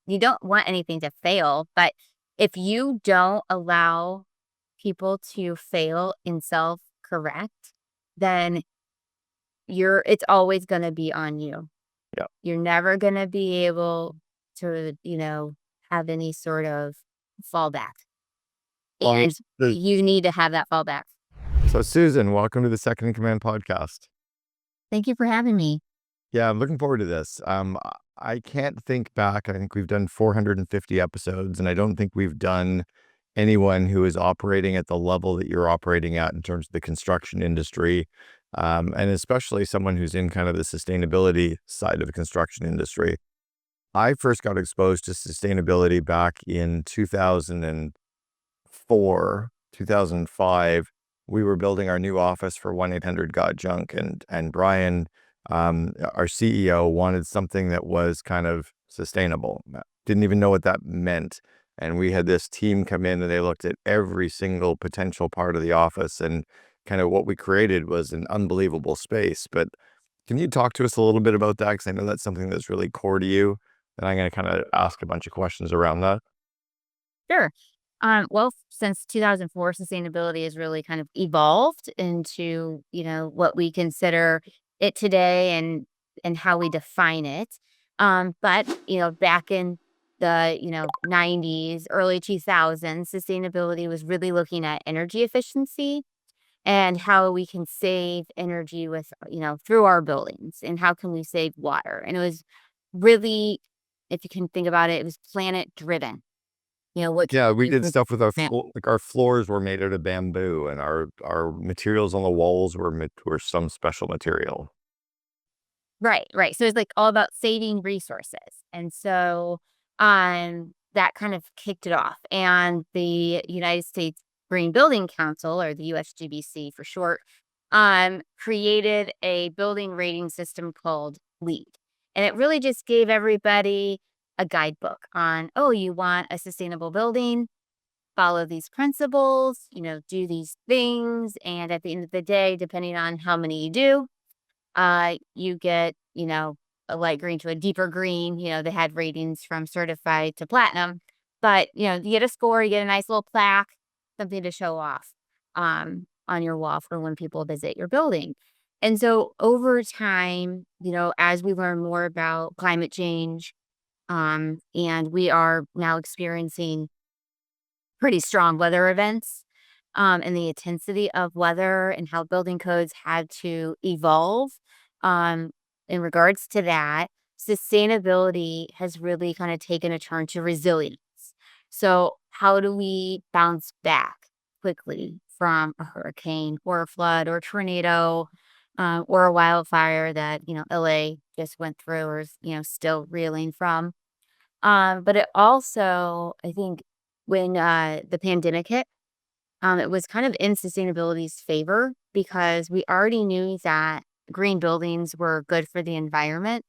you don't want anything to fail, but if you don't allow people to fail and self-correct, then it's always gonna be on you. Yeah. You're never gonna be able to, have any sort of fallback, Well, and you need to have that fallback. so Susan, welcome to the Second in Command podcast. Thank you for having me. Yeah, I'm looking forward to this. I can't think back. I think we've done 450 episodes, and I don't think we've done anyone who is operating at the level that you're operating at in terms of the construction industry, and especially someone who's in kind of the sustainability side of the construction industry. I first got exposed to sustainability back in 2004, 2005. We were building our new office for 1-800 Got Junk, and Brian, our CEO, wanted something that was kind of sustainable. Didn't even know what that meant. And we had this team come in and they looked at every single potential part of the office, and kind of what we created was an unbelievable space. But can you talk to us a little bit about that? Because I know that's something that's really core to you. And I'm going to kind of ask a bunch of questions around that. Sure. Well, since 2004, sustainability has really kind of evolved into, what we consider it today and how we define it. But, back in the, 90s, early 2000s, sustainability was really looking at energy efficiency and how we can save energy with, through our buildings, and how can we save water. And it was really, if you can think about it, it was planet driven. What can Yeah, we we did do for stuff with the. like our floors were made out of bamboo, and our materials on the walls were some special material. Right, right. So it's like all about saving resources. And so that kind of kicked it off. And the United States Green Building Council, or the USGBC for short, created a building rating system called LEED. And it really just gave everybody a guidebook on, oh, you want a sustainable building, follow these principles, do these things. And at the end of the day, depending on how many you do, you get, a light green to a deeper green. They had ratings from certified to platinum, but you get a score, you get a nice little plaque, something to show off on your wall for when people visit your building. And so over time, as we learn more about climate change, and we are now experiencing pretty strong weather events, and the intensity of weather and how building codes had to evolve, um, in regards to that, sustainability has really kind of taken a turn to resilience. So, how do we bounce back quickly from a hurricane or a flood or tornado, or a wildfire that LA just went through, or is still reeling from? But it also, I think, when the pandemic hit, it was kind of in sustainability's favor because we already knew that green buildings were good for the environment,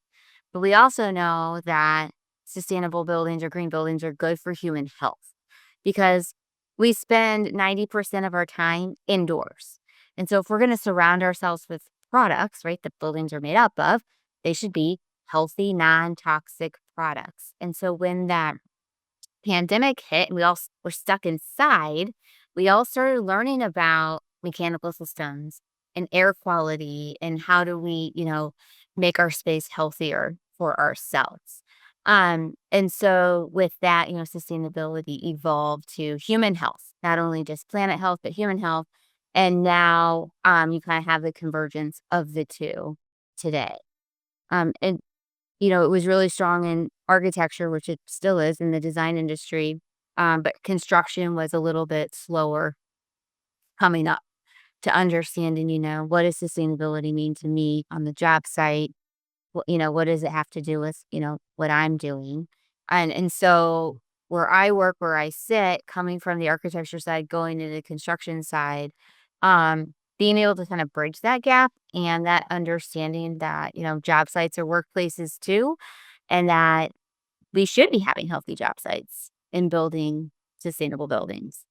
but we also know that sustainable buildings or green buildings are good for human health because we spend 90% of our time indoors. And so if we're going to surround ourselves with products, right, that buildings are made up of, they should be healthy, non-toxic products. And so when that pandemic hit and we all were stuck inside, we all started learning about mechanical systems and air quality and how do we, make our space healthier for ourselves. And so with that, sustainability evolved to human health, not only just planet health, but human health. And now you kind of have the convergence of the two today. And it was really strong in architecture, which it still is in the design industry, but construction was a little bit slower coming up to understanding, what does sustainability mean to me on the job site? What does it have to do with, what I'm doing? And so where I work, where I sit, coming from the architecture side, going to the construction side, being able to kind of bridge that gap and that understanding that, job sites are workplaces too, and that we should be having healthy job sites and building sustainable buildings.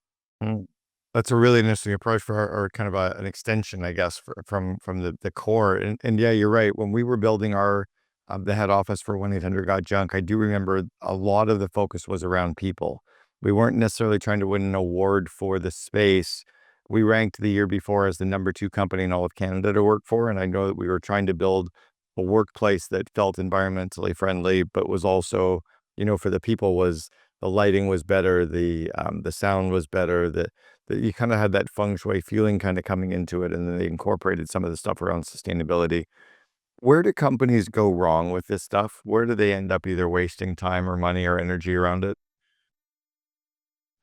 Mm. That's a really interesting approach for or kind of an extension, I guess, from the core. And yeah, you're right. When we were building our the head office for 1-800 Got Junk, I do remember a lot of the focus was around people. We weren't necessarily trying to win an award for the space. We ranked the year before as the number 2 company in all of Canada to work for, and I know that we were trying to build a workplace that felt environmentally friendly, but was also, for the people, was the lighting was better, the sound was better, that you kinda had that feng shui feeling kinda coming into it, and then they incorporated some of the stuff around sustainability. Where do companies go wrong with this stuff? Where do they end up either wasting time or money or energy around it?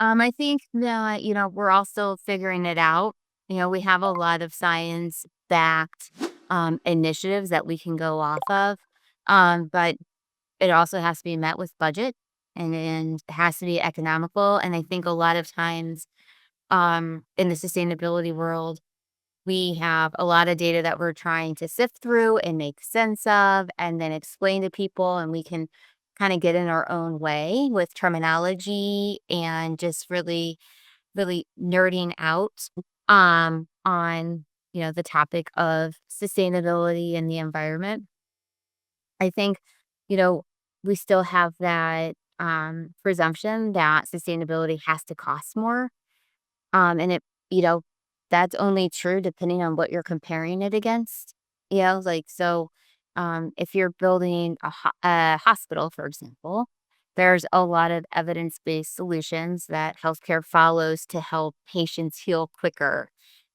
I think that, we're also figuring it out. We have a lot of science-backed, initiatives that we can go off of, but it also has to be met with budget, and it has to be economical, and I think a lot of times, in the sustainability world, we have a lot of data that we're trying to sift through and make sense of and then explain to people, and we can kinda get in our own way with terminology and just really, really nerding out, on, the topic of sustainability and the environment. I think, you know, we still have that, presumption that sustainability has to cost more, and you know, that's only true depending on what you're comparing it against. Like, so, if you're building a hospital, for example, there's a lot of evidence-based solutions that healthcare follows to help patients heal quicker,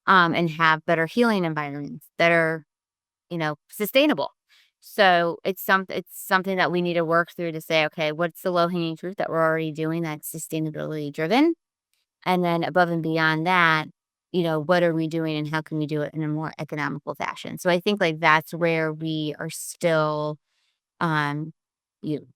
and have better healing environments that are, sustainable. So it's something that we need to work through to say, okay, what's the low-hanging fruit that we're already doing that's sustainability driven? And then above and beyond that, what are we doing and how can we do it in a more economical fashion? So I think like that's where we are still um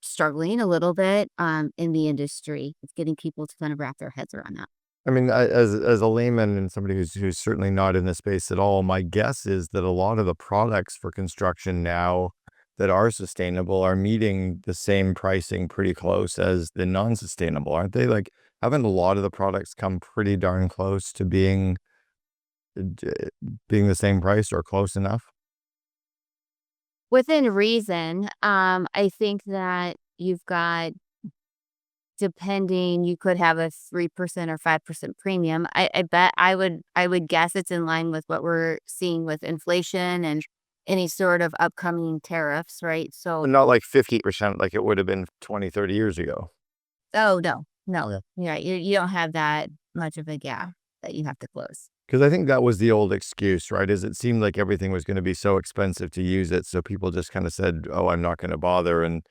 struggling a little bit in the industry. It's getting people to kind of wrap their heads around that. I mean, as a layman and somebody who's certainly not in the space at all, my guess is that a lot of the products for construction now that are sustainable are meeting the same pricing pretty close as the non-sustainable, aren't they? Like, haven't a lot of the products come pretty darn close to d being the same price or close enough? Within reason, I think that you've got depending, you could have a 3% or 5% premium. I bet I would guess it's in line with what we're seeing with inflation and any sort of upcoming tariffs, right? So, Not like 50% like it would have been 20, 30 years ago. oh no, no, Okay. yeah, you don't have that much of a gap that you have to close. 'Cause I think that was the old excuse, right? Is it seemed like everything was gonna be so expensive to use it, so people just kinda said, "Oh, I'm not gonna bother," and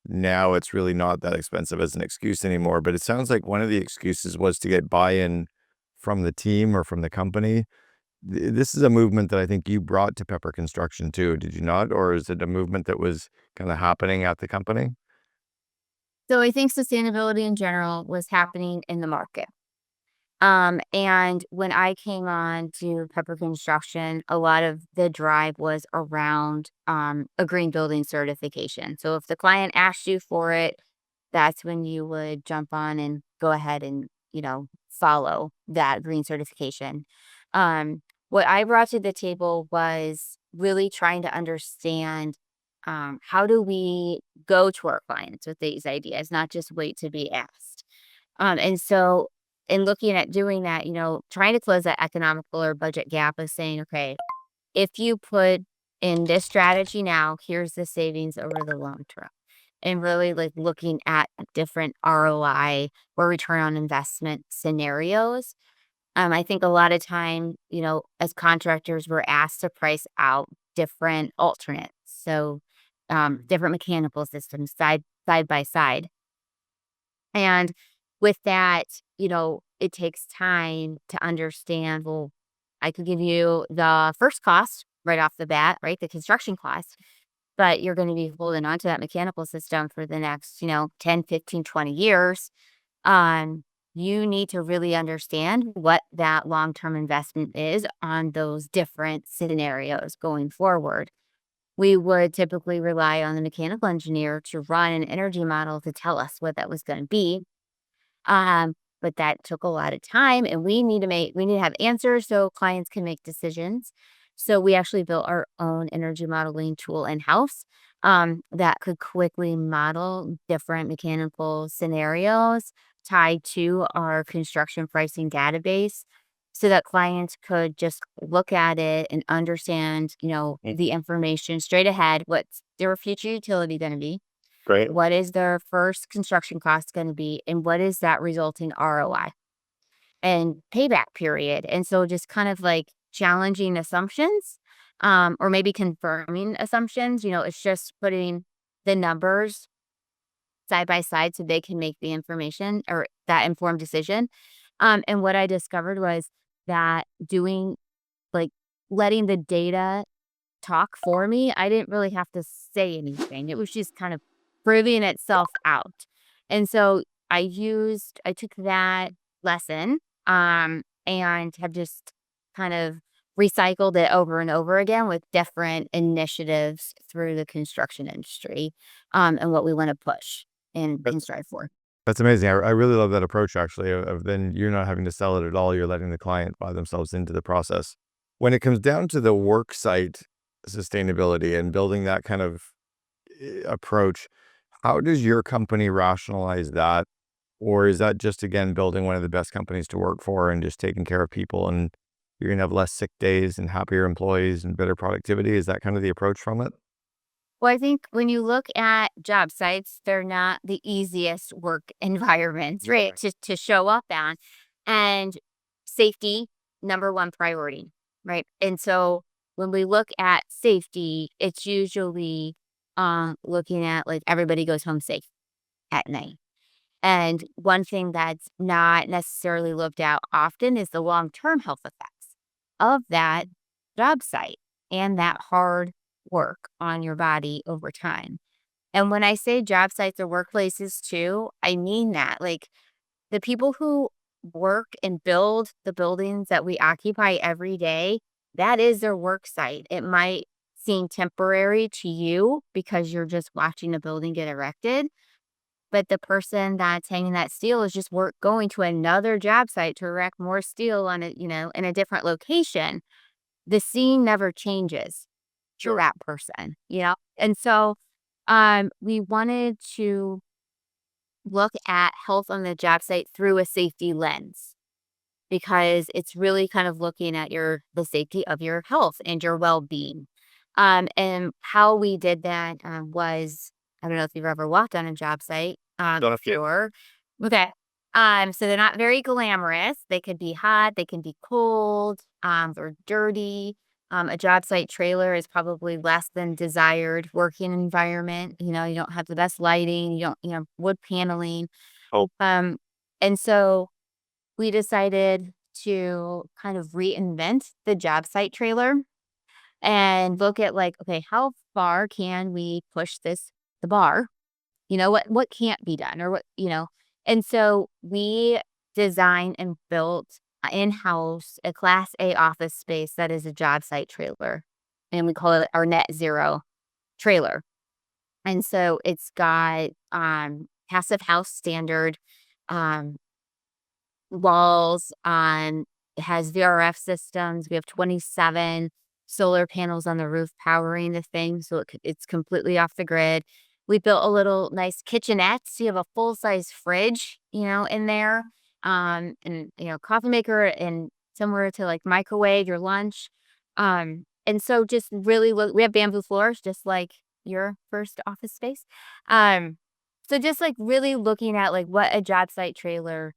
now it's really not that expensive as an excuse anymore, but it sounds like one of the excuses was to get buy-in from the team or from the company. This is a movement that I think you brought to Pepper Construction too, did you not? Or is it a movement that was kinda happening at the company? So I think sustainability in general was happening in the market. And when I came on to Pepper Construction, a lot of the drive was around a green building certification. So if the client asked you for it, that's when you would jump on and go ahead and, follow that green certification. What I brought to the table was really trying to understand how do we go to our clients with these ideas, not just wait to be asked. And so in looking at doing that, trying to close that economical or budget gap of saying, okay, if you put in this strategy now, here's the savings over the long term. And really like looking at different ROI or return on investment scenarios. I think a lot of time, as contractors, we're asked to price out different alternates. So different mechanical systems side by side. And with that, it takes time to understand, well, I could give you the first cost right off the bat, right? The construction cost, but you're going to be holding on to that mechanical system for the next, 10, 15, 20 years. Um, you need to really understand what that long-term investment is on those different scenarios going forward. We would typically rely on the mechanical engineer to run an energy model to tell us what that was going to be, but that took a lot of time and we need to have answers so clients can make decisions. So we actually built our own energy modeling tool in-house. that could quickly model different mechanical scenarios tied to our construction pricing database so that clients could just look at it and understand, the information straight ahead. What's their future utility going to be? Great. What is their first construction cost going to be? And what is that resulting ROI and payback period? And so just kind of like challenging assumptions, or maybe confirming assumptions. It's just putting the numbers side by side so they can make the information or that informed decision. And what I discovered was that doing like letting the data talk for me. I didn't really have to say anything. It was just kind of proving itself out. And so I took that lesson, and have just kind of recycled it over and over again with different initiatives through the construction industry, and what we want to push and strive for. That's amazing. I really love that approach actually of then you're not having to sell it at all. You're letting the client buy themselves into the process. When it comes down to the work site sustainability and building that kind of approach, how does your company rationalize that? Or is that just, again, building one of the best companies to work for and just taking care of people and you're going to have less sick days and happier employees and better productivity? Is that kind of the approach from it? Well, I think when you look at job sites, they're not the easiest work environments, right, Right. to show up on. And safety, number one priority, right? And so when we look at safety, it's usually looking at like everybody goes home safe at night. And one thing that's not necessarily looked at often is the long-term health effects of that job site and that hard work on your body over time. And when I say job sites or workplaces too, I mean that. Like the people who work and build the buildings that we occupy every day, that is their work site. It might seem temporary to you because you're just watching a building get erected, but the person that's hanging that steel is just going to another job site to erect more steel on in a different location. The scene never changes to Sure. that person. And so we wanted to look at health on the job site through a safety lens because it's really kind of looking at the safety of your health and your well-being. And how we did that was, I don't know if you've ever walked on a job site. Done a few. Sure. Okay. So they're not very glamorous. They could be hot, they can be cold, they're dirty. A job site trailer is probably less than desired working environment. You don't have the best lighting, you don't, wood paneling. Oh, Um, and so we decided to kind of reinvent the job site trailer and look at like, okay, how far can we push the bar? What can't be done or what. And so we designed and built in-house a class A office space that is a job site trailer. And we call it our net zero trailer. And so it's got passive house standard um walls on it has VRF systems. We have 27 solar panels on the roof powering the thing, so it's completely off the grid. We built a little nice kitchenette, so you have a full-size fridge, in there, and, coffee maker and somewhere to, like, microwave your lunch. And so just really look we have bamboo floors just like your first office space. Um, so just, like, really looking at, like, what a job site trailer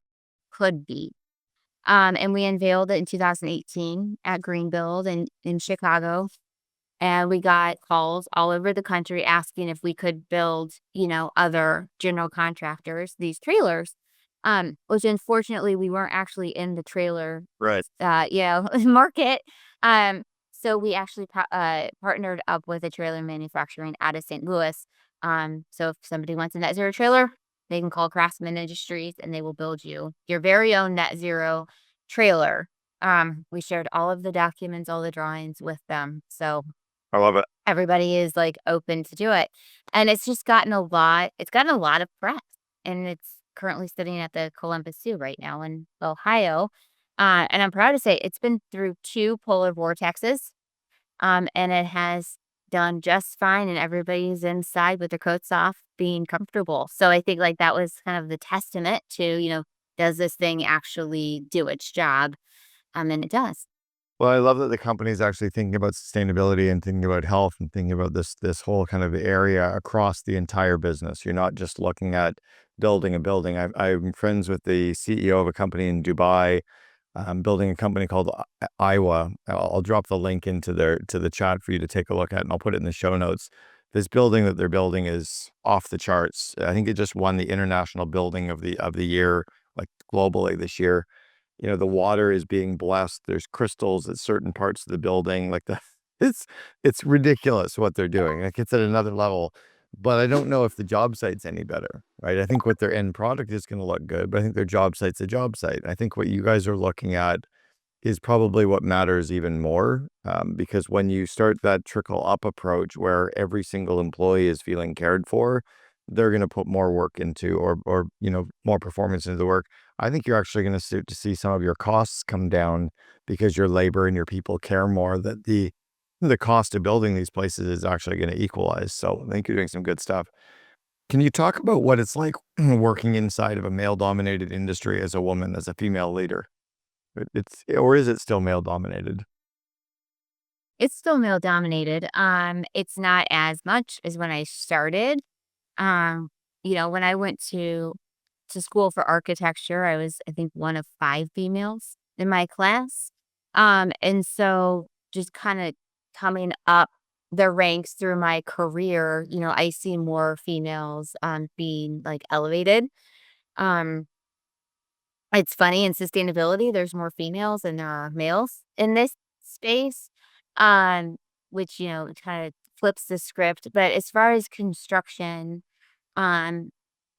could be. And we unveiled it in 2018 at Greenbuild in Chicago. And we got calls all over the country asking if we could build, other general contractors these trailers. Which unfortunately we weren't actually in the trailer, right. market. Um, so we actually partnered up with a trailer manufacturing out of St. Louis. So if somebody wants a net zero trailer, they can call Craftsman Industries and they will build you your very own net zero trailer. We shared all of the documents, all the drawings with them. So I love it. everybody is like open to do it. And it's gotten a lot of press and it's currently sitting at the Columbus Zoo right now in Ohio. And I'm proud to say it's been through two polar vortexes. And it has done just fine and everybody's inside with their coats off being comfortable. So I think like that was kind of the testament to, does this thing actually do its job? And it does. Well, I love that the company is actually thinking about sustainability and thinking about health and thinking about this whole kind of area across the entire business. You're not just looking at building a building. I'm friends with the CEO of a company in Dubai, building a company called Iowa. I'll drop the link into the chat for you to take a look at, and I'll put it in the show notes. This building that they're building is off the charts. I think it just won the international building of the year, like globally this year. The water is being blessed. There's crystals at certain parts of the building. Like it's it's ridiculous what they're doing. Like it's at another level. But I don't know if the job site's any better, right? I think what their end product is going to look good, but I think their job site's a job site. I think what you guys are looking at is probably what matters even more, because when you start that trickle up approach where every single employee is feeling cared for, they're going to put more work into or more performance into the work. I think you're actually going to start to see some of your costs come down because your labor and your people care more that the cost of building these places is actually going to equalize. So I think you're doing some good stuff. Can you talk about what it's like working inside of a male dominated industry as a woman, as a female leader? Or is it still male dominated? It's still male dominated. It's not as much as when I started. When I went to school for architecture, I was, I think, one of 5 females in my class. And so just kind of coming up the ranks through my career, I see more females being like elevated. Um, it's funny in sustainability, there's more females than there are males in this space. Um, which, kind of flips the script. But as far as construction, um,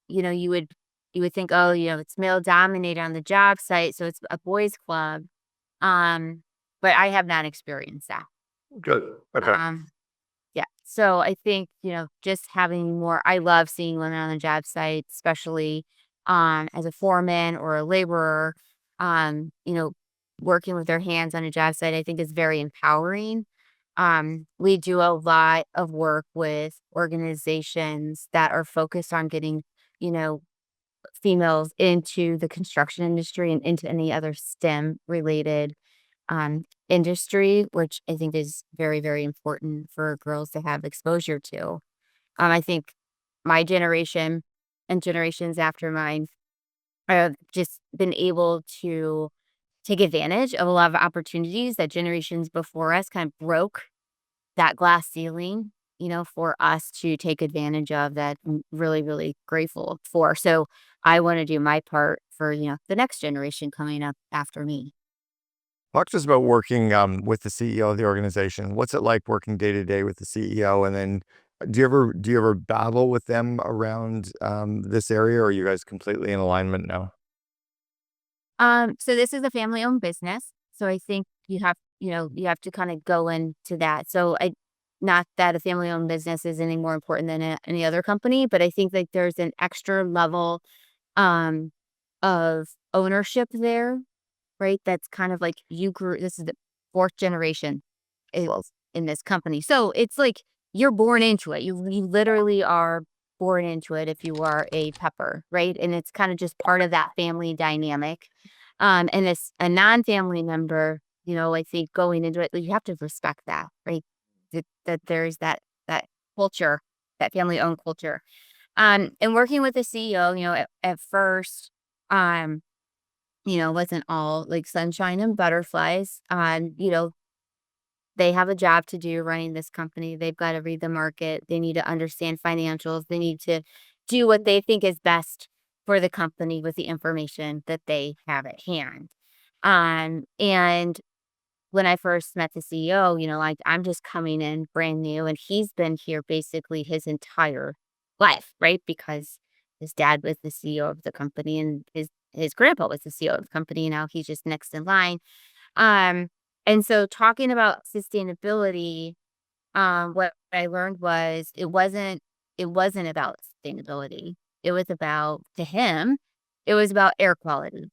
you know, you would you would think, "Oh, it's male dominated on the job site, so it's a boys club." But I have not experienced that. Good. Okay. Um, yeah. So I think, just having more I love seeing women on the job site, especially, as a foreman or a laborer, um, you know, working with their hands on a job site, I think is very empowering. We do a lot of work with organizations that are focused on getting, you know, females into the construction industry and into any other STEM related industry, which I think is very, very important for girls to have exposure to. I think my generation and generations after mine have just been able to take advantage of a lot of opportunities that generations before us kind of broke that glass ceiling, for us to take advantage of that I'm really, really grateful for. So I want to do my part for, the next generation coming up after me. Talk to us about working with the CEO of the organization. What's it like working day to day with the CEO? And then do you ever battle with them around this area, or are you guys completely in alignment now? So this is a family-owned business, so I think you have to kinda go into that. So I not that a family-owned business is any more important than any other company, but I think, like, there's an extra level, um, of ownership there, right? That's kind of like you grew this is the 4th generation is in this company. So it's like you're born into it. You literally are born into it if you are a pepper, right? And it's kind of just part of that family dynamic. And it's a non-family member, I think going into it, you have to respect that, right? That there's that culture, that family-owned culture. And working with the CEO, at first, um, wasn't all like sunshine and butterflies. They have a job to do running this company. They've got to read the market. They need to understand financials. They need to do what they think is best for the company with the information that they have at hand. And when I first met the CEO, like I'm just coming in brand new and he's been here basically his entire life, right? Because his dad was the CEO of the company and his grandpa was the CEO of the company. Now he's just next in line. Um, and so talking about sustainability, what I learned was it wasn't about sustainability. It was about to him, it was about air quality.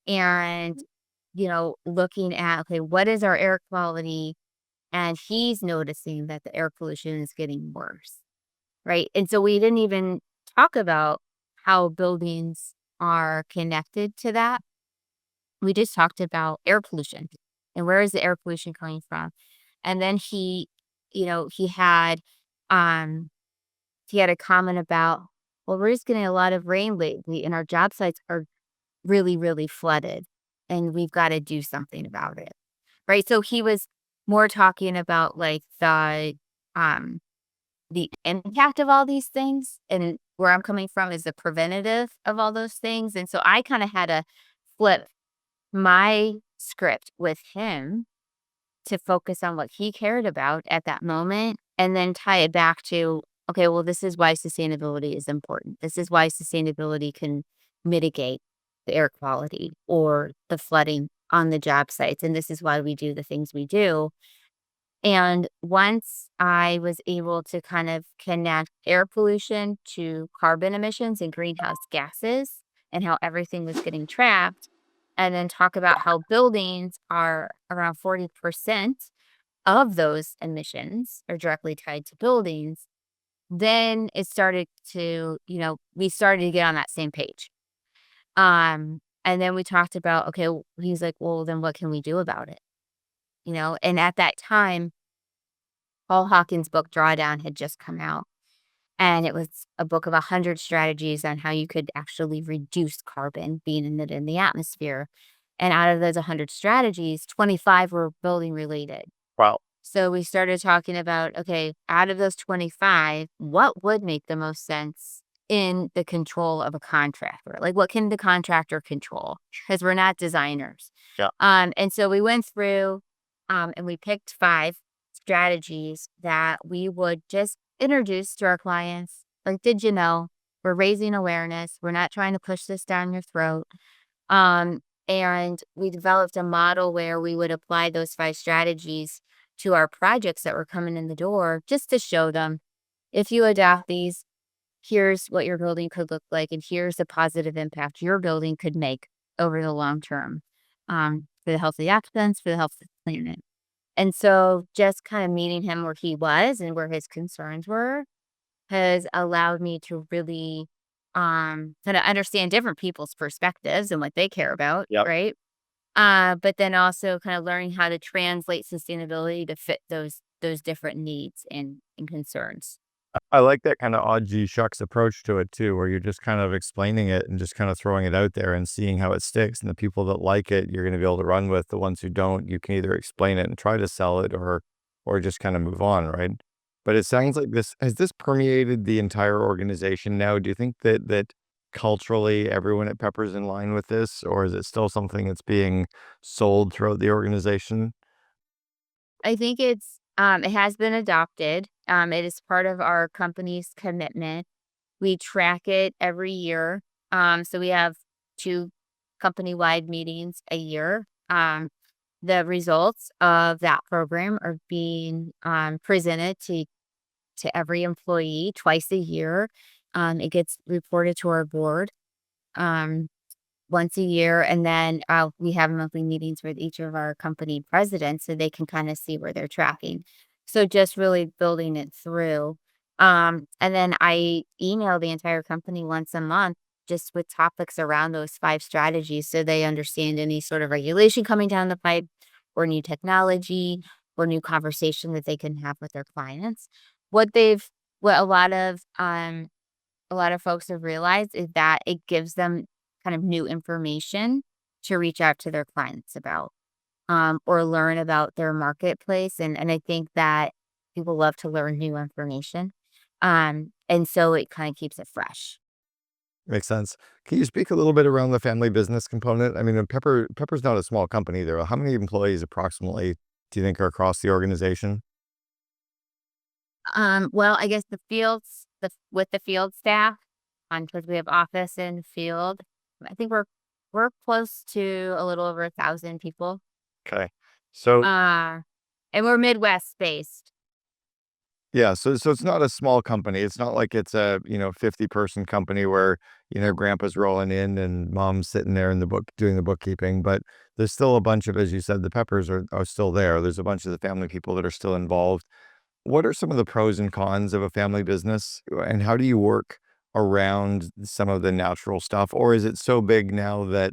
And, looking at, okay, what is our air quality? and he's noticing that the air pollution is getting worse, right? And so we didn't even talk about how buildings are connected to that. We just talked about air pollution and where is the air pollution coming from. And then he had um he had a comment about, well, we're just getting a lot of rain lately and our job sites are really, really flooded and we've got to do something about it. Right. So he was more talking about like um the impact of all these things, and where I'm coming from is the preventative of all those things. And so I kind of had to flip my script with him to focus on what he cared about at that moment and then tie it back to, okay, well, this is why sustainability is important. This is why sustainability can mitigate the air quality or the flooding on the job sites. And this is why we do the things we do. And once I was able to kind of connect air pollution to carbon emissions and greenhouse gases and how everything was getting trapped, and then talk about how buildings are around 40% of those emissions are directly tied to buildings, then it started to, we started to get on that same page. And then we talked about, okay, he's like, well, then what can we do about it? And at that time, Paul Hawkins' book Drawdown had just come out, and it was a book of 100 strategies on how you could actually reduce carbon being emitted in the atmosphere. And out of those 100 strategies, 25 were building related. Wow. So we started talking about, okay, out of those 25, what would make the most sense in the control of a contractor? Like, what can the contractor control? Because we're not designers. Yeah. And so we went through and we picked 5 strategies that we would just introduce to our clients. Like, did you know? We're raising awareness. We're not trying to push this down your throat. And we developed a model where we would apply those 5 strategies to our projects that were coming in the door just to show them, if you adopt these, here's what your building could look like, and here's the positive impact your building could make over the long term, for the health of the occupants, for the health of the planet. And so just kind of meeting him where he was and where his concerns were has allowed me to really kind of understand different people's perspectives and what they care about, Yep. right? But then also kind of learning how to translate sustainability to fit those different needs and concerns. I like that kind of odd G shucks approach to it too, where you're just kind of explaining it and just kind of throwing it out there and seeing how it sticks. And the people that like it, you're going to be able to run with. The ones who don't, you can either explain it and try to sell it, or just kind of move on, right? But it sounds like this has this permeated the entire organization now. Do you think that culturally everyone at Pepper's in line with this, or is it still something that's being sold throughout the organization? I think it has been adopted. It is part of our company's commitment. We track it every year. So we have 2 company-wide meetings a year. The results of that program are being presented to every employee twice a year. It gets reported to our board. Um, once a year, and then, we have monthly meetings with each of our company presidents so they can kinda see where they're tracking. So just really building it through. And then I email the entire company once a month just with topics around those 5 strategies so they understand any sort of regulation coming down the pipe or new technology or new conversation that they can have with their clients. What they've what a lot of folks have realized is that it gives them kind of new information to reach out to their clients about, or learn about their marketplace. And I think that people love to learn new information. And so it kind of keeps it fresh. Makes sense. Can you speak a little bit around the family business component? I mean, Pepper's not a small company there. How many employees approximately do you think are across the organization? Well, I guess with the field staff, because we have office and field, I think we're close to a little over 1,000 people. Okay. So Uh, and we're Midwest based. Yeah, so it's not a small company. It's not like it's a, 50-person company where, grandpa's rolling in and mom's sitting there in the book doing the bookkeeping, but there's still a bunch of, as you said, the Peppers are still there. There's a bunch of the family people that are still involved. What are some of the pros and cons of a family business, and how do you work around some of the natural stuff? Or is it so big now that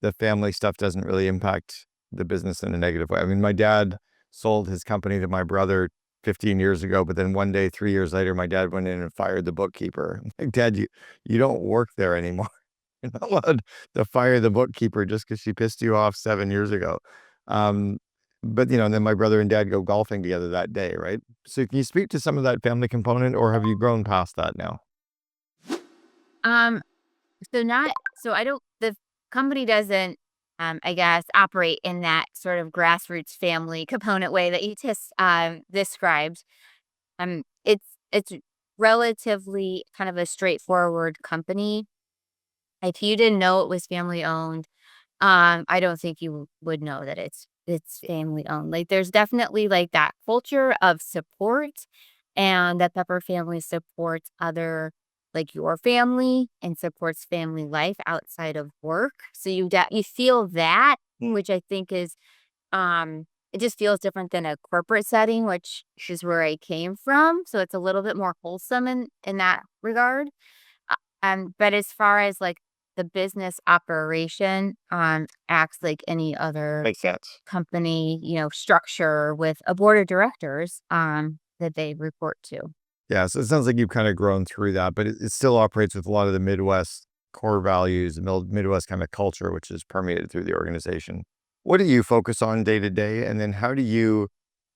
the family stuff doesn't really impact the business in a negative way? I mean, my dad sold his company to my brother 15 years ago, but then one day, 3 years later, my dad went in and fired the bookkeeper. I'm like, "Dad, you don't work there anymore. You're not allowed to fire the bookkeeper just because she pissed you off 7 years ago." Um, but, and then my brother and dad go golfing together that day, right? So can you speak to some of that family component, or have you grown past that now? Um, so I don't the company doesn't, I guess, operate in that sort of grassroots family component way that you just, described. It's relatively kind of a straightforward company. If you didn't know it was family owned, I don't think you would know that it's family owned. Like, there's definitely, like, that culture of support, and that Pepper family supports other like, your family and supports family life outside of work. So you feel that, which I think is, it just feels different than a corporate setting, which is where I came from, so it's a little bit more wholesome in that regard. But as far as, like, the business operation, acts like any other Makes sense. company, structure with a board of directors, that they report to. Yeah, so it sounds like you've kinda grown through that, but it still operates with a lot of the Midwest core values, the Midwest kinda culture, which is permeated through the organization. What do you focus on day to day? And then how do you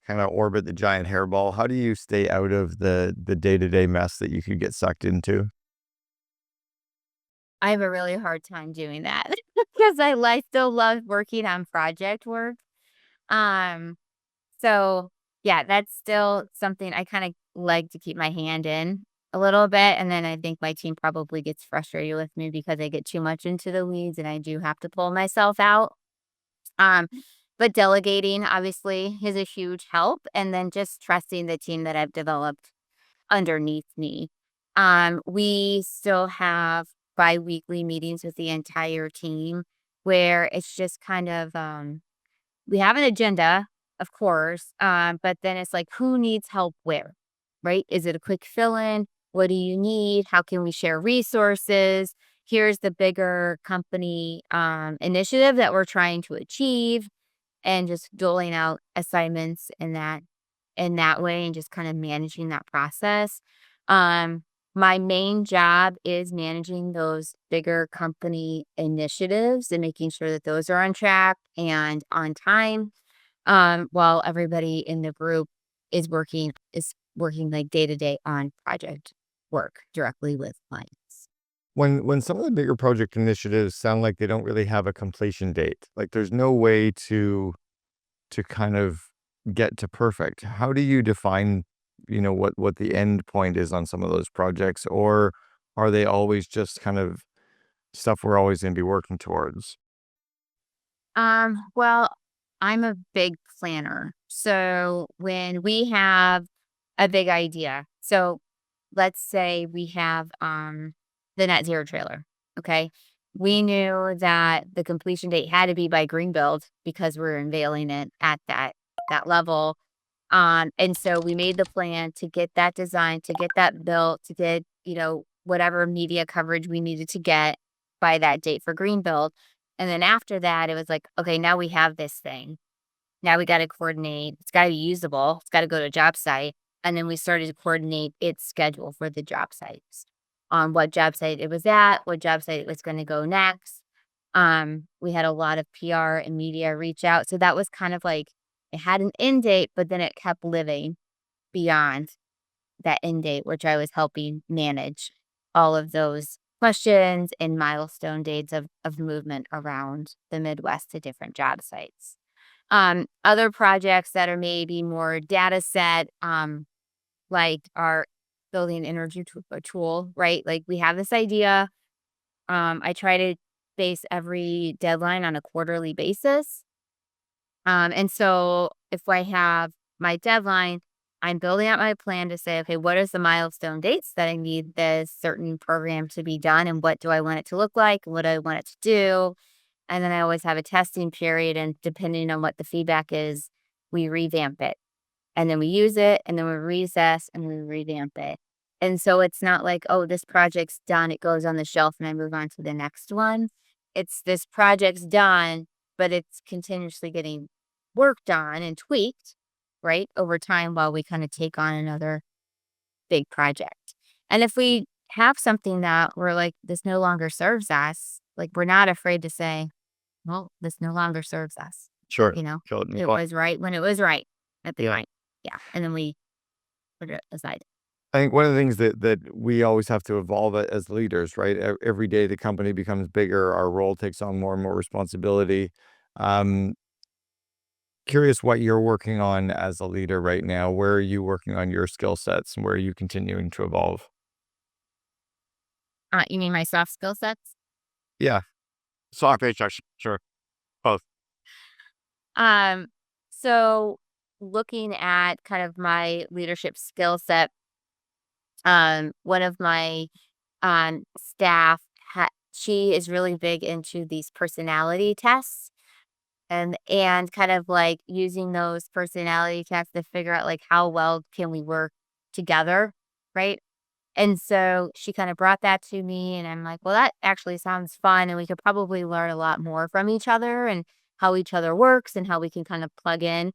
kinda orbit the giant hairball? How do you stay out of the day-to-day mess that you could get sucked into? I have a really hard time doing that because still love working on project work. Um, so yeah, that's still something I kind of like to keep my hand in a little bit. And then I think my team probably gets frustrated with me because I get too much into the weeds and I do have to pull myself out. Um, but delegating obviously is a huge help. And then just trusting the team that I've developed underneath me. We still have biweekly meetings with the entire team where it's just kind of, we have an agenda, of course, but then it's like, who needs help where, right? Is it a quick fill in? What do you need? How can we share resources? Here's the bigger company initiative that we're trying to achieve, and just doling out assignments in that way and just kind of managing that process. Um, my main job is managing those bigger company initiatives and making sure that those are on track and on time. While everybody in the group is working like day to day on project work directly with clients. When some of the bigger project initiatives sound like they don't really have a completion date, like there's no way to kind of get to perfect. How do you define, what the end point is on some of those projects? Or are they always just kind of stuff we're always gonna be working towards? Well, I'm a big planner. So when we have a big idea, so let's say we have the net zero trailer. Okay. We knew that the completion date had to be by green build because we're unveiling it at that level. And so we made the plan to get that designed, to get that built, to get, whatever media coverage we needed to get by that date for green build. And then after that, it was like, okay, now we have this thing. Now we got to coordinate. It's got to be usable. It's got to go to a job site. And then we started to coordinate its schedule for the job sites on what job site it was at, what job site it was going to go next. We had a lot of PR and media reach out. So that was kind of like it had an end date, but then it kept living beyond that end date, which I was helping manage all of those questions and milestone dates of movement around the Midwest to different job sites. Other projects that are maybe more data set, like our building energy tool, right? Like we have this idea. I try to base every deadline on a quarterly basis. And so if I have my deadline, I'm building out my plan to say, okay, what is the milestone dates that I need this certain program to be done? And what do I want it to look like? What do I want it to do? And then I always have a testing period. And depending on what the feedback is, we revamp it. And then we use it. And then we recess and we revamp it. And so it's not like, oh, this project's done. It goes on the shelf and I move on to the next one. It's this project's done, but it's continuously getting worked on and tweaked, right, over time while we kind of take on another big project. And if we have something that we're like, this no longer serves us, like we're not afraid to say, well, this no longer serves us. Sure. You know, Sure. it was right when it was right at the Yeah. time. Yeah. And then we put it aside. I think one of the things that we always have to evolve as leaders, right? Every day the company becomes bigger, our role takes on more and more responsibility. Um, Curious what you're working on as a leader right now. Where are you working on your skill sets and where are you continuing to evolve? You mean my soft skill sets? Yeah. Soft HR, sure. Both. Um, so looking at kind of my leadership skill set, one of my staff she is really big into these personality tests and kind of like using those personality tests to figure out like how well can we work together, right? And so she kind of brought that to me, and I'm like, well, that actually sounds fun. And we could probably learn a lot more from each other and how each other works and how we can kind of plug in.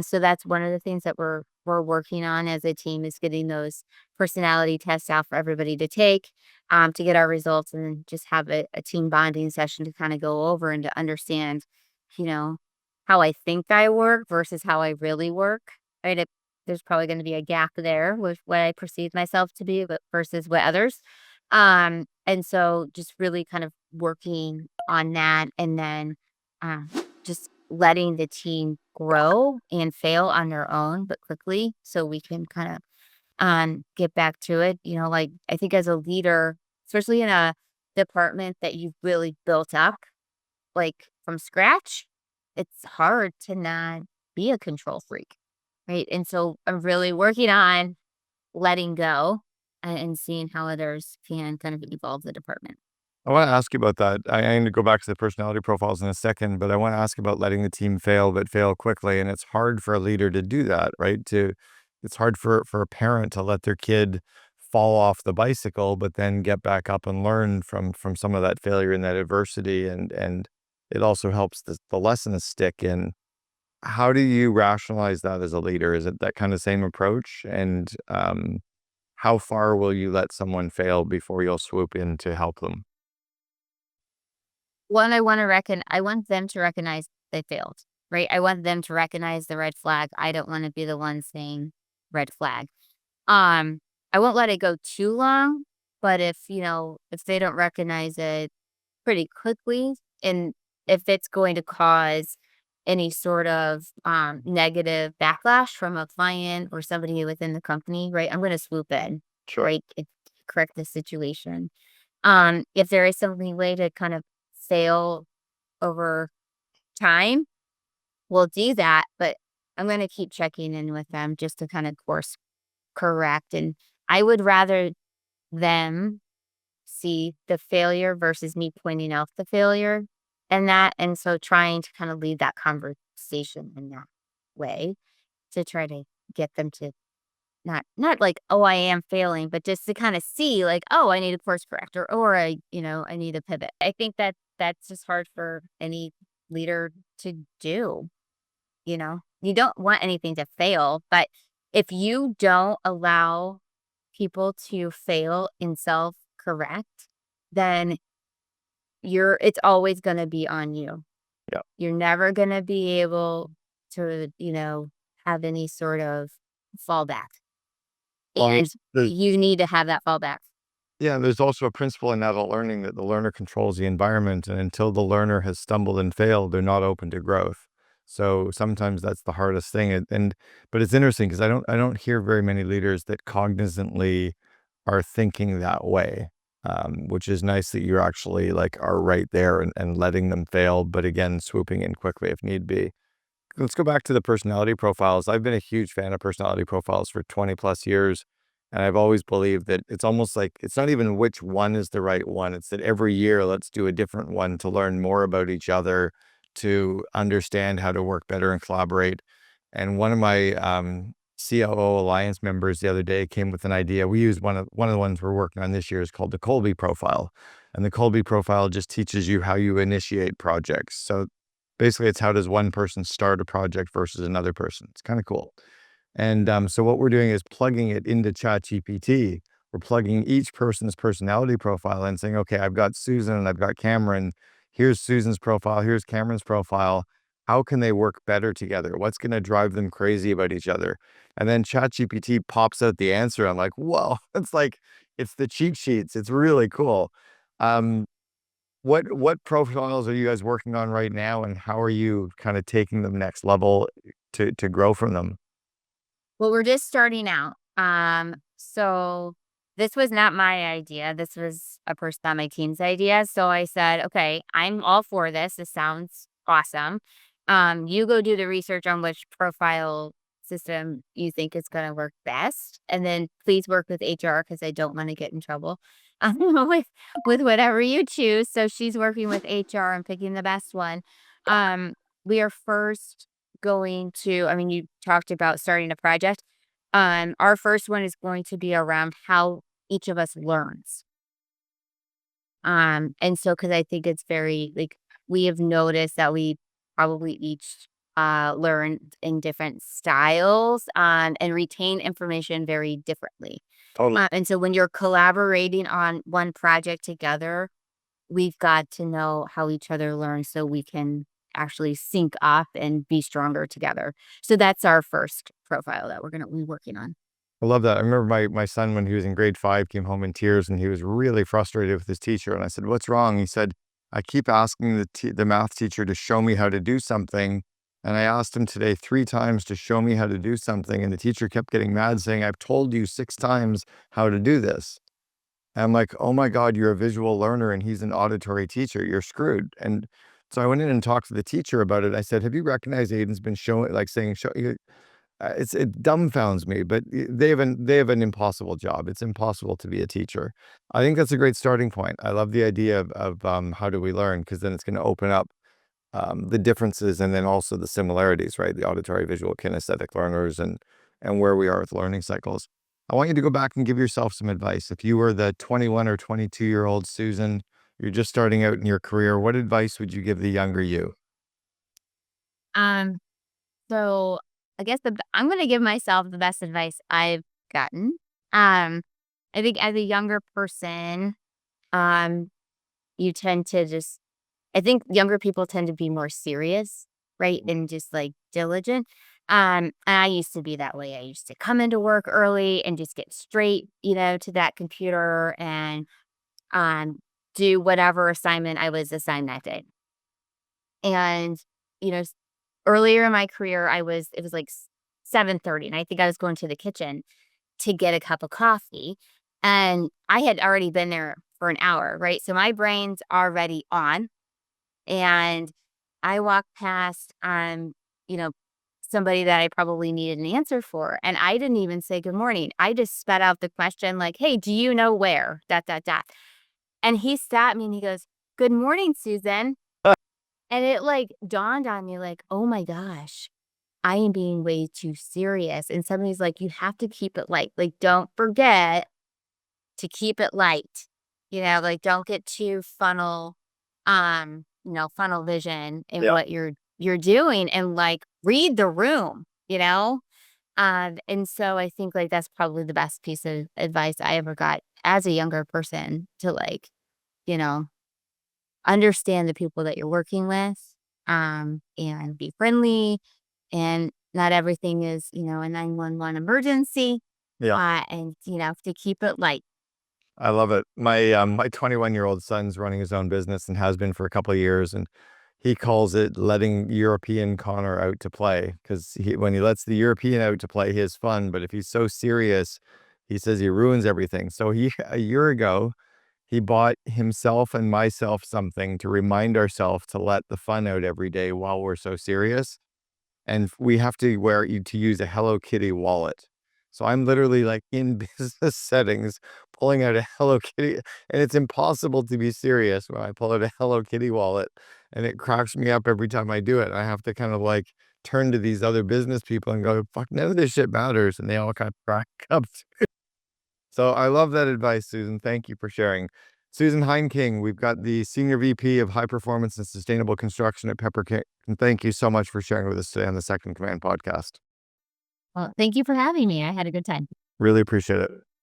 So that's one of the things that we're working on as a team is getting those personality tests out for everybody to take to get our results and then just have a team bonding session to kind of go over and to understand, you know, how I think I work versus how I really work. Right. There's probably gonna be a gap there with what I perceive myself to be, but versus what others. And so just really kind of working on that and then, um, just letting the team grow and fail on their own, but quickly so we can kinda, get back to it. You know, like, I think as a leader, especially in a department that you've really built up, like, from scratch, it's hard to not be a control freak, right? And so I'm really working on letting go and seeing how others can kind of evolve the department. I want to ask you about that. I'm going to go back to the personality profiles in a second, but I want to ask about letting the team fail, but fail quickly. And it's hard for a leader to do that, right? It's hard for a parent to let their kid fall off the bicycle, but then get back up and learn from some of that failure and that adversity. And it also helps the lessons stick in. How do you rationalize that as a leader? Is it that kind of same approach? And how far will you let someone fail before you'll swoop in to help them? One, I want them to recognize they failed, right? I want them to recognize the red flag. I don't want to be the one saying red flag. Um, I won't let it go too long, but if they don't recognize it pretty quickly and if it's going to cause any sort of negative backlash from a client or somebody within the company, right? I'm going to swoop in, Sure. right? Correct the situation. If there is some way to kind of fail over time, we'll do that, but I'm going to keep checking in with them just to kind of course correct. And I would rather them see the failure versus me pointing out the failure and so trying to kind of lead that conversation in that way to try to get them to not like, "Oh, I am failing," but just to kinda see like, "Oh, I need a course corrector," or I need a pivot. I think that that's just hard for any leader to do, you know? You don't want anything to fail, but if you don't allow people to fail and self-correct, then it's always gonna be on you. Yeah. You're never gonna be able to, have any sort of fallback, Well, and you need to have that fallback. yeah, there's also a principle in adult learning that the learner controls the environment, and until the learner has stumbled and failed, they're not open to growth. So sometimes that's the hardest thing. But it's interesting because I don't hear very many leaders that cognizantly are thinking that way. Which is nice that you actually like are right there and letting them fail, but again, swooping in quickly if need be. let's go back to the personality profiles. I've been a huge fan of personality profiles for 20 plus years. And I've always believed that it's almost like it's not even which one is the right one. It's that every year, let's do a different one to learn more about each other, to understand how to work better and collaborate. And one of my COO Alliance members the other day came with an idea. We use one of the ones we're working on this year is called the Colby profile. And the Colby profile just teaches you how you initiate projects. So basically, it's how does one person start a project versus another person. It's kind of cool. And so what we're doing is plugging it into ChatGPT. We're plugging each person's personality profile and saying, okay, I've got Susan and I've got Cameron. Here's Susan's profile. Here's Cameron's profile. How can they work better together? What's going to drive them crazy about each other? And then ChatGPT pops out the answer. I'm like, whoa, it's like, it's the cheat sheets. It's really cool. Um, what profiles are you guys working on right now, and how are you kind of taking them next level to grow from them? Well, we're just starting out. So this was not my idea. This was a person on my team's idea. So I said, okay, I'm all for this. This sounds awesome. You go do the research on which profile system you think is going to work best, and then please work with HR because I don't want to get in trouble with whatever you choose. So she's working with HR and picking the best one. Um, we are first going to, I mean, you talked about starting a project. Our first one is going to be around how each of us learns. And so because I think it's very like we have noticed that we probably each learn in different styles and retain information very differently. Totally. And so when you're collaborating on one project together, we've got to know how each other learns so we can actually sync up and be stronger together. So that's our first profile that we're gonna be working on. I love that. I remember my son, when he was in grade 5, came home in tears and he was really frustrated with his teacher. And I said, "What's wrong?" He said, "I keep asking the math teacher to show me how to do something. And I asked him today 3 times to show me how to do something. And the teacher kept getting mad, saying, 'I've told you 6 times how to do this.'" And I'm like, "Oh my God, you're a visual learner and he's an auditory teacher. You're screwed." And so I went in and talked to the teacher about it. I said, "Have you recognized Aiden's been showing, like saying, it dumbfounds me, but they have an impossible job. It's impossible to be a teacher." I think that's a great starting point. I love the idea of how do we learn, because then it's going to open up the differences and then also the similarities, right? The auditory, visual, kinesthetic learners and where we are with learning cycles. I want you to go back and give yourself some advice. If you were the 21 or 22-year-old Susan, you're just starting out in your career, what advice would you give the younger you? Um, so I guess I'm gonna give myself the best advice I've gotten. Um, I think as a younger person, um, you tend to just I think younger people tend to be more serious, right? And just like diligent. And I used to be that way. I used to come into work early and just get straight, to that computer and um do whatever assignment I was assigned that day. And, you know, s- earlier in my career, it was like 7:30, and I think I was going to the kitchen to get a cup of coffee. And I had already been there for an hour, right? So my brain's already on. And I walked past, you know, somebody that I probably needed an answer for. And I didn't even say good morning. I just spat out the question like, hey, do you know where? Dot, dot, dot. And he stopped me and he goes, good morning, Susan. And it like dawned on me like, oh my gosh, I am being way too serious. And somebody's like, you have to keep it light. Like, don't forget to keep it light. Like don't get too funnel vision in Yeah. what you're doing and like read the room, you know? And so I think like that's probably the best piece of advice I ever got as a younger person to like, you know, understand the people that you're working with, and be friendly, and not everything is, a 911 emergency, Yeah. and, to keep it light. I love it. My 21-year-old son's running his own business and has been for a couple of years, and he calls it letting European Connor out to play, because when he lets the European out to play, he has fun. But if he's so serious, he says he ruins everything. So he a year ago, he bought himself and myself something to remind ourselves to let the fun out every day while we're so serious. and we have to use a Hello Kitty wallet. So I'm literally like in business settings pulling out a Hello Kitty, and it's impossible to be serious when I pull out a Hello Kitty wallet, and it cracks me up every time I do it. I have to kind of like turn to these other business people and go, "Fuck, none of this shit matters," and they all kind of crack up. So I love that advice, Susan. Thank you for sharing. Susan Heinking, we've got the Senior VP of High Performance and Sustainable Construction at Pepper. And thank you so much for sharing with us today on the Second Command podcast. Well, thank you for having me. I had a good time. Really appreciate it.